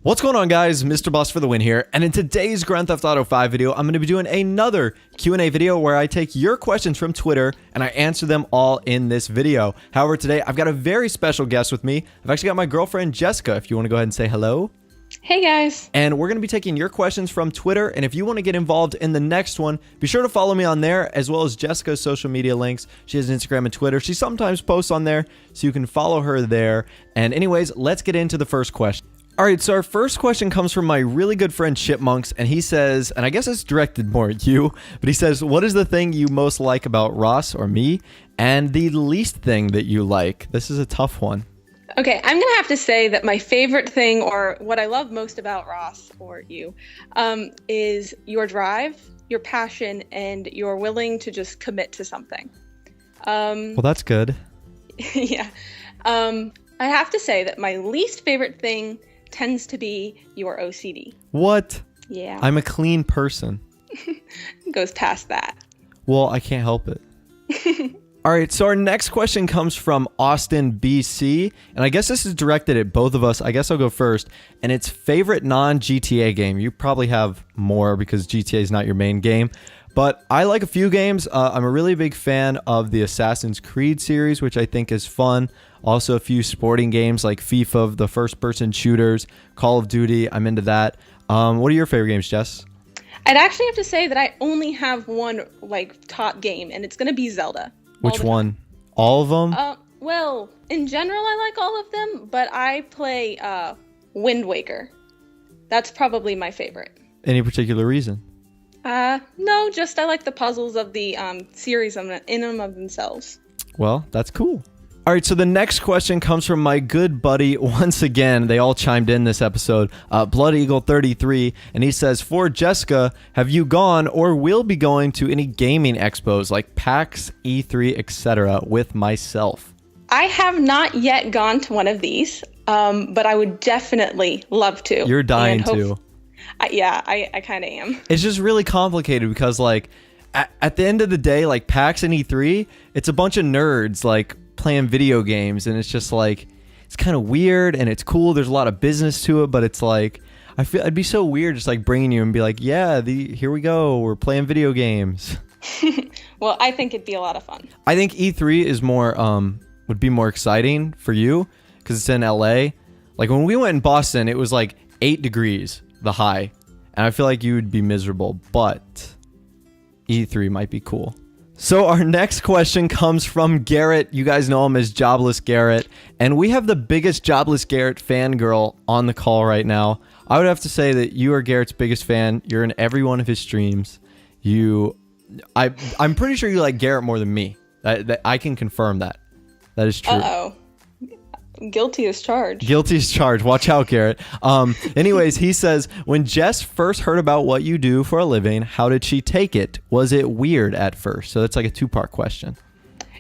What's going on, guys? Mr. Boss for the win here, and in today's Grand Theft Auto 5 video, I'm going to be doing another Q&A video where I take your questions from Twitter and I answer them all in this video. However, today I've got a very special guest with me. I've actually got my girlfriend Jessica, if you want to go ahead and say hello. Hey guys. And we're going to be taking your questions from Twitter, and if you want to get involved in the next one, be sure to follow me on there, as well as Jessica's social media links. She has Instagram and Twitter. She sometimes posts on there, so you can follow her there. And anyways, let's get into the first question. All right, so our first question comes from my really good friend Chipmunks, and he says, and I guess it's directed more at you, but he says, what is the thing you most like about Ross or me, and the least thing that you like? This is a tough one. Okay, I'm gonna have to say that my favorite thing, or what I love most about Ross or you, is your drive, your passion, and you're willing to just commit to something. Well, that's good. Yeah. I have to say that my least favorite thing tends to be your OCD. What? Yeah. I'm a clean person. It goes past that. Well, I can't help it. All right, so our next question comes from Austin, BC, and I guess this is directed at both of us. I guess I'll go first, and it's favorite non-GTA game. You probably have more because GTA is not your main game, but I like a few games. I'm a really big fan of the Assassin's Creed series, which I think is fun. Also, a few sporting games like FIFA, the first-person shooters, Call of Duty. I'm into that. What are your favorite games, Jess? I'd actually have to say that I only have one top game, and it's gonna be Zelda. Which one? All of them? Well, in general, I like all of them, but I play Wind Waker. That's probably my favorite. Any particular reason? No, just I like the puzzles of the series in them of themselves. Well, that's cool. All right, so the next question comes from my good buddy, once again, they all chimed in this episode, Blood Eagle 33, and he says, for Jessica, have you gone or will be going to any gaming expos like PAX, E3, etc. with myself? I have not yet gone to one of these, but I would definitely love to. You're dying to. Yeah, I kind of am. It's just really complicated because, like, at the end of the day, like PAX and E3, it's a bunch of nerds, like, playing video games, and it's just like, it's kind of weird and it's cool. There's a lot of business to it, but it's like, I feel it'd be so weird just like bringing you and be like, yeah, here we go, we're playing video games. Well, I think it'd be a lot of fun. I think E3 is more would be more exciting for you because it's in LA. Like when we went in Boston, it was like 8 degrees the high, and I feel like you would be miserable, but E3 might be cool. So our next question comes from Garrett. You guys know him as Jobless Garrett. And we have the biggest Jobless Garrett fangirl on the call right now. I would have to say that you are Garrett's biggest fan. You're in every one of his streams. I'm pretty sure you like Garrett more than me. I can confirm that. That is true. Uh-oh. Guilty as charged. Guilty as charged. Watch out, Garrett. Anyways, he says, when Jess first heard about what you do for a living, how did she take it? Was it weird at first? So that's like a 2-part question.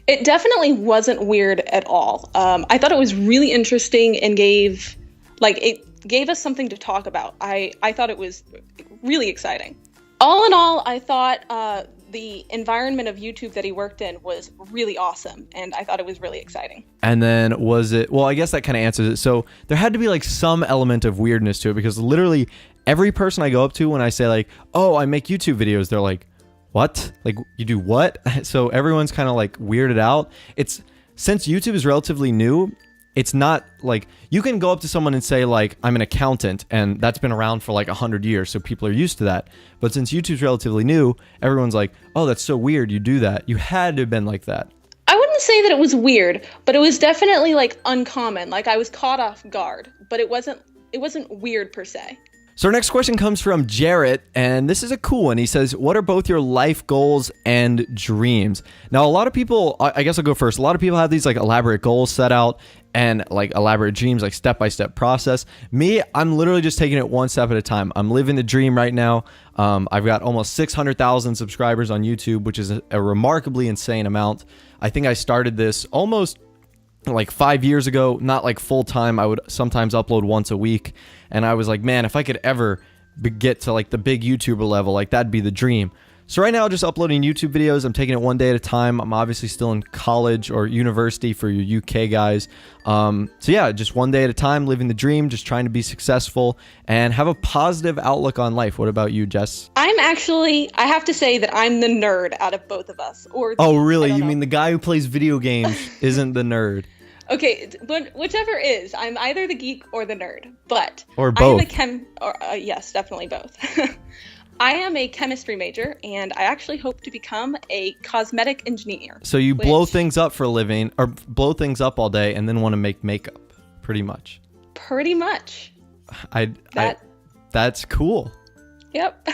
It definitely wasn't weird at all. I thought it was really interesting and it gave us something to talk about. I thought it was really exciting. All in all, I thought the environment of YouTube that he worked in was really awesome, and I thought it was really exciting. And then was it, well, I guess that kind of answers it. So there had to be like some element of weirdness to it, because literally every person I go up to when I say like, oh, I make YouTube videos, they're like, what? Like, you do what? So everyone's kind of like weirded out. Since YouTube is relatively new, it's not like you can go up to someone and say like, I'm an accountant, and that's been around for like 100 years, so people are used to that. But since YouTube's relatively new, everyone's like, oh, that's so weird you do that. You had to have been like that. I wouldn't say that it was weird, but it was definitely like uncommon. Like I was caught off guard, but it wasn't weird per se. So our next question comes from Jarrett, and this is a cool one. He says, what are both your life goals and dreams? Now, a lot of people, I guess I'll go first. A lot of people have these like elaborate goals set out and like elaborate dreams, like step-by-step process. Me, I'm literally just taking it one step at a time. I'm living the dream right now. I've got almost 600,000 subscribers on YouTube, which is a remarkably insane amount. I think I started this almost like 5 years ago, not like full time. I would sometimes upload once a week, and I was like, man, if I could ever get to like the big YouTuber level, like that'd be the dream. So right now, just uploading YouTube videos. I'm taking it one day at a time. I'm obviously still in college or university for your UK guys. So yeah, just one day at a time, living the dream, just trying to be successful and have a positive outlook on life. What about you, Jess? I have to say that I'm the nerd out of both of us. Oh, really? You mean the guy who plays video games isn't the nerd? Okay, but whichever is, I'm either the geek or the nerd. But or both. Yes, definitely both. I am a chemistry major, and I actually hope to become a cosmetic engineer. So you blow things up for a living, or blow things up all day, and then want to make makeup, pretty much. Pretty much. That's cool. Yep,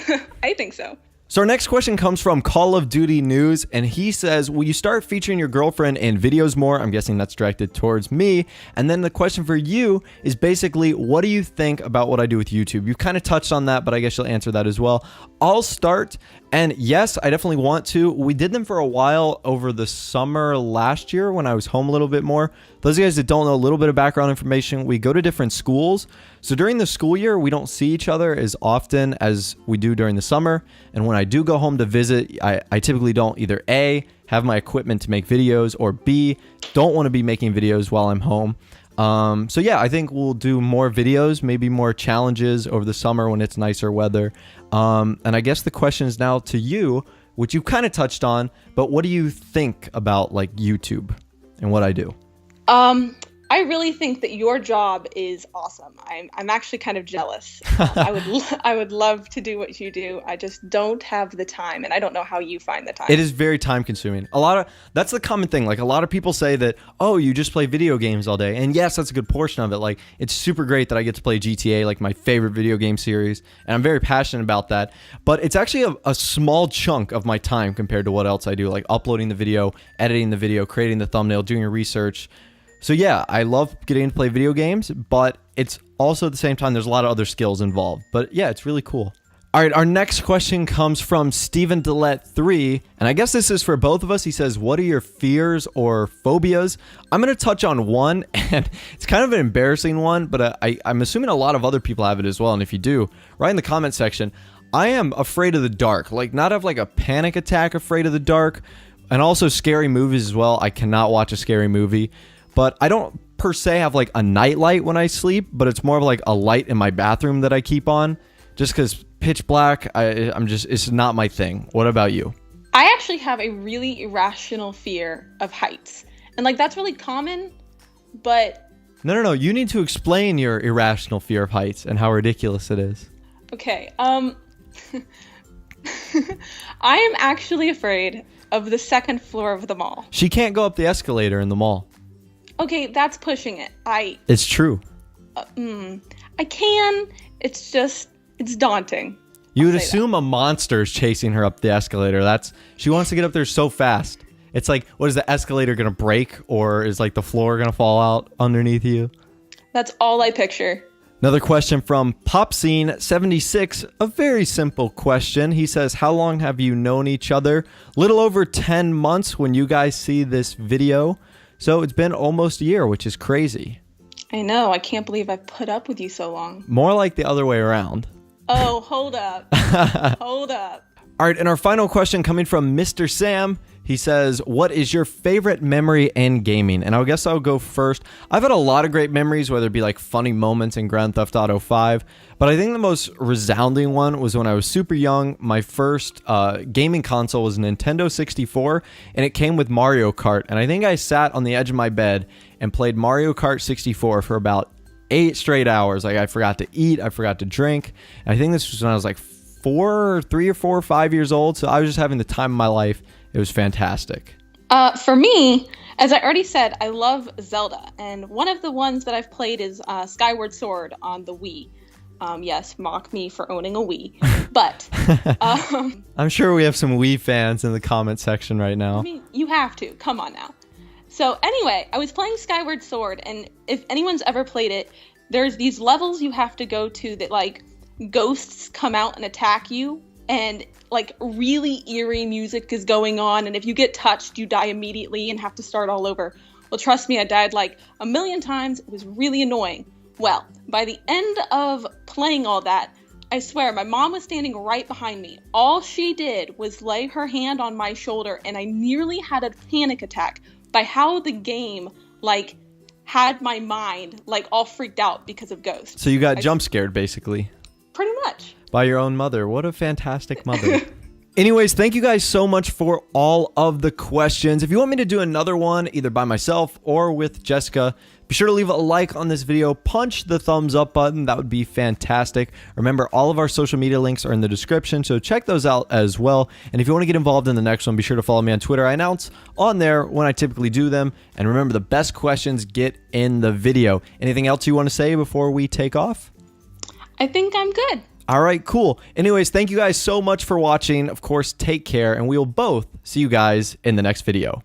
I think so. So our next question comes from Call of Duty News, and he says, will you start featuring your girlfriend in videos more? I'm guessing that's directed towards me. And then the question for you is basically, what do you think about what I do with YouTube? You've kind of touched on that, but I guess you'll answer that as well. I'll start, and yes, I definitely want to. We did them for a while over the summer last year when I was home a little bit more. Those of you guys that don't know, a little bit of background information, we go to different schools. So during the school year, we don't see each other as often as we do during the summer. And when I do go home to visit, I typically don't either A, have my equipment to make videos, or B, don't want to be making videos while I'm home. So yeah, I think we'll do more videos, maybe more challenges over the summer when it's nicer weather. And I guess the question is now to you, which you kind of touched on, but what do you think about like YouTube and what I do? I really think that your job is awesome. I'm actually kind of jealous. I would love to do what you do. I just don't have the time, and I don't know how you find the time. It is very time consuming. That's the common thing. Like a lot of people say that, oh, you just play video games all day. And yes, that's a good portion of it. Like it's super great that I get to play GTA, like my favorite video game series, and I'm very passionate about that. But it's actually a small chunk of my time compared to what else I do, like uploading the video, editing the video, creating the thumbnail, doing your research. So yeah, I love getting to play video games, but it's also at the same time, there's a lot of other skills involved. But yeah, it's really cool. All right, our next question comes from Steven Dillette 3, and I guess this is for both of us. He says, what are your fears or phobias? I'm going to touch on one, and it's kind of an embarrassing one, but I'm assuming a lot of other people have it as well. And if you do, write in the comment section. I am afraid of the dark, like not of like a panic attack afraid of the dark, and also scary movies as well. I cannot watch a scary movie. But I don't per se have like a night light when I sleep, but it's more of like a light in my bathroom that I keep on just because pitch black, it's not my thing. What about you? I actually have a really irrational fear of heights. And like, that's really common, but... No. You need to explain your irrational fear of heights and how ridiculous it is. Okay. I am actually afraid of the second floor of the mall. She can't go up the escalator in the mall. Okay, that's pushing it. It's true. I can. It's daunting. You would assume a monster is chasing her up the escalator. She wants to get up there so fast. It's like, what is the escalator going to break, or is like the floor going to fall out underneath you? That's all I picture. Another question from Popscene76, a very simple question. He says, how long have you known each other? Little over 10 months when you guys see this video. So it's been almost a year, which is crazy. I know. I can't believe I've put up with you so long. More like the other way around. Oh, hold up. Hold up. All right, and our final question coming from Mr. Sam. He says, what is your favorite memory in gaming? And I guess I'll go first. I've had a lot of great memories, whether it be like funny moments in Grand Theft Auto 5. But I think the most resounding one was when I was super young. My first gaming console was a Nintendo 64, and it came with Mario Kart. And I think I sat on the edge of my bed and played Mario Kart 64 for about 8 straight hours. Like I forgot to eat, I forgot to drink. And I think this was when I was like 3 or 4 or 5 years old. So I was just having the time of my life. It was fantastic. For me, as I already said, I love Zelda. And one of the ones that I've played is Skyward Sword on the Wii. Yes, mock me for owning a Wii. But I'm sure we have some Wii fans in the comment section right now. I mean, you have to. Come on now. So anyway, I was playing Skyward Sword, and if anyone's ever played it, there's these levels you have to go to that, like, ghosts come out and attack you, and like really eerie music is going on, and if you get touched, you die immediately and have to start all over. Well, trust me, I died like a million times. It was really annoying. Well, by the end of playing all that, I swear, my mom was standing right behind me. All she did was lay her hand on my shoulder, and I nearly had a panic attack by how the game, like, had my mind, like, all freaked out because of ghosts. So you got jump scared, basically. Pretty much. By your own mother. What a fantastic mother. Anyways, thank you guys so much for all of the questions. If you want me to do another one, either by myself or with Jessica, be sure to leave a like on this video, punch the thumbs up button. That would be fantastic. Remember, all of our social media links are in the description, so check those out as well. And if you want to get involved in the next one, be sure to follow me on Twitter. I announce on there when I typically do them. And remember, the best questions get in the video. Anything else you want to say before we take off? I think I'm good. All right, cool. Anyways, thank you guys so much for watching. Of course, take care, and we will both see you guys in the next video.